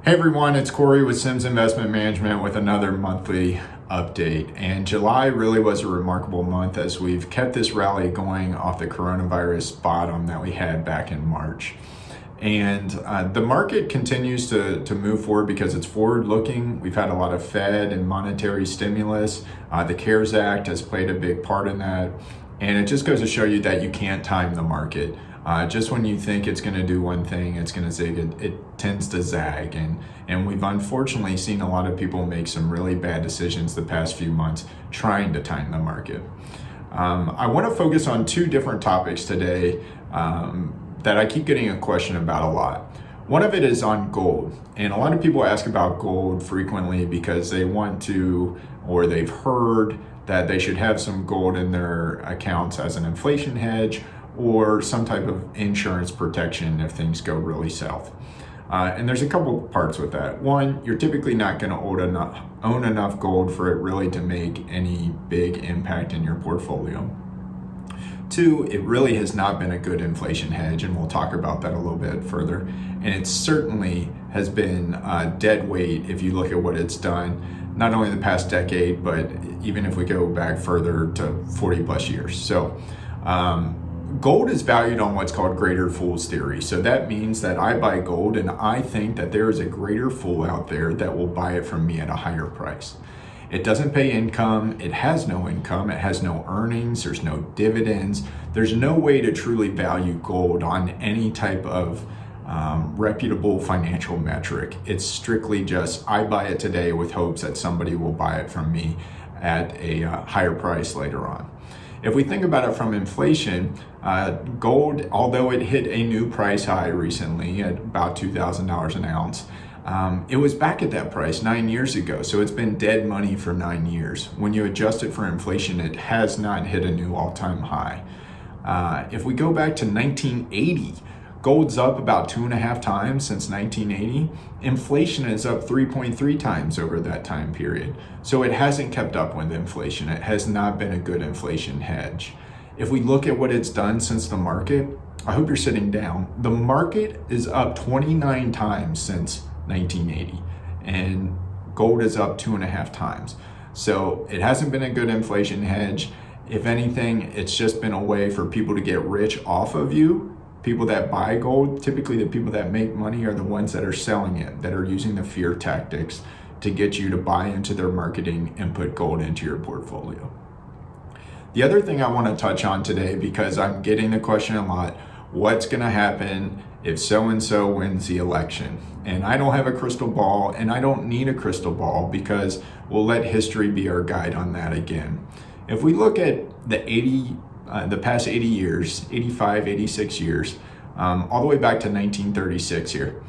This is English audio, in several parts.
Hey everyone, it's Corey with Sims Investment Management with another monthly update. And July really was a remarkable month as we've kept this rally going off the coronavirus bottom that we had back in March. And the market continues to move forward because it's forward looking. We've had a lot of Fed and monetary stimulus. The CARES Act has played a big part in that. And it just goes to show you that you can't time the market. Just when you think it's going to do one thing, it's going to zig. It tends to zag, and we've unfortunately seen a lot of people make some really bad decisions the past few months trying to time the market. I want to focus on two different topics today that I keep getting a question about a lot. One of it is on gold, and a lot of people ask about gold frequently because they want to, or they've heard that they should have some gold in their accounts as an inflation hedge or some type of insurance protection if things go really south. And there's a couple parts with that. One, you're typically not going to own enough gold for it really to make any big impact in your portfolio. Two, it really has not been a good inflation hedge, and we'll talk about that a little bit further. And it certainly has been dead weight if you look at what it's done, not only the past decade, but even if we go back further to 40 plus years. So gold is valued on what's called greater fools theory. So that means that I buy gold and I think that there is a greater fool out there that will buy it from me at a higher price. It doesn't pay income, it has no income, it has no earnings, there's no dividends. There's no way to truly value gold on any type of reputable financial metric. It's strictly just, I buy it today with hopes that somebody will buy it from me at a higher price later on. If we think about it from inflation, gold, although it hit a new price high recently at about $2,000 an ounce, it was back at that price 9 years ago. So it's been dead money for 9 years. When you adjust it for inflation, it has not hit a new all-time high. If we go back to 1980, gold's up about 2.5 times since 1980. Inflation is up 3.3 times over that time period. So it hasn't kept up with inflation. It has not been a good inflation hedge. If we look at what it's done since the market, I hope you're sitting down. The market is up 29 times since 1980, and gold is up 2.5 times. So it hasn't been a good inflation hedge. If anything, it's just been a way for people to get rich off of you. People that buy gold, typically the people that make money are the ones that are selling it, that are using the fear tactics to get you to buy into their marketing and put gold into your portfolio. The other thing I want to touch on today, because I'm getting the question a lot, what's going to happen if so-and-so wins the election? And I don't have a crystal ball, and I don't need a crystal ball because we'll let history be our guide on that again. If we look at the past 80 years, 85, 86 years, all the way back to 1936 here,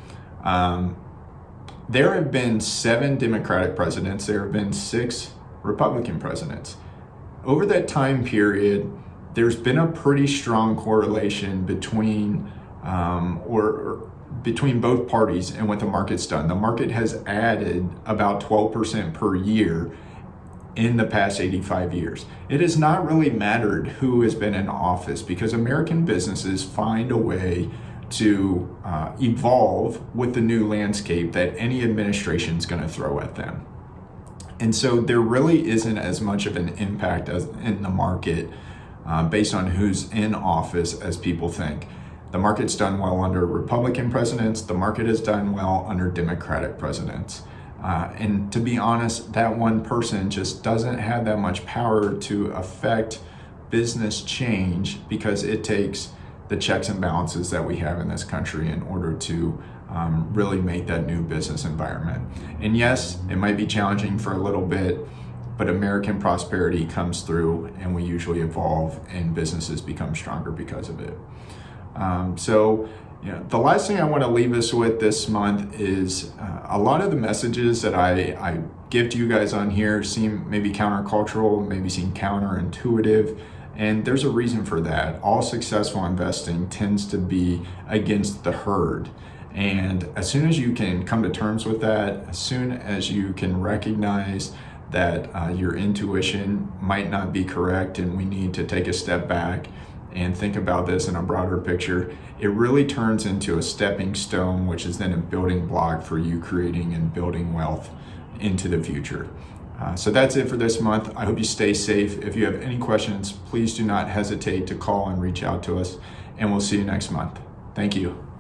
there have been 7 Democratic presidents, there have been 6 Republican presidents. Over that time period, there's been a pretty strong correlation between between both parties and what the market's done. The market has added about 12% per year in the past 85 years. It has not really mattered who has been in office because American businesses find a way to evolve with the new landscape that any administration is going to throw at them. And so there really isn't as much of an impact as in the market based on who's in office as people think. The market's done well under Republican presidents. The market has done well under Democratic presidents. And to be honest, that one person just doesn't have that much power to affect business change because it takes the checks and balances that we have in this country in order to really make that new business environment. And yes, it might be challenging for a little bit, but American prosperity comes through and we usually evolve and businesses become stronger because of it. The last thing I want to leave us with this month is a lot of the messages that I give to you guys on here seem maybe countercultural, maybe seem counterintuitive, and there's a reason for that. All successful investing tends to be against the herd. And as soon as you can come to terms with that, as soon as you can recognize that your intuition might not be correct and we need to take a step back and think about this in a broader picture, it really turns into a stepping stone, which is then a building block for you creating and building wealth into the future. So that's it for this month. I hope you stay safe. If you have any questions, please do not hesitate to call and reach out to us, and we'll see you next month. Thank you.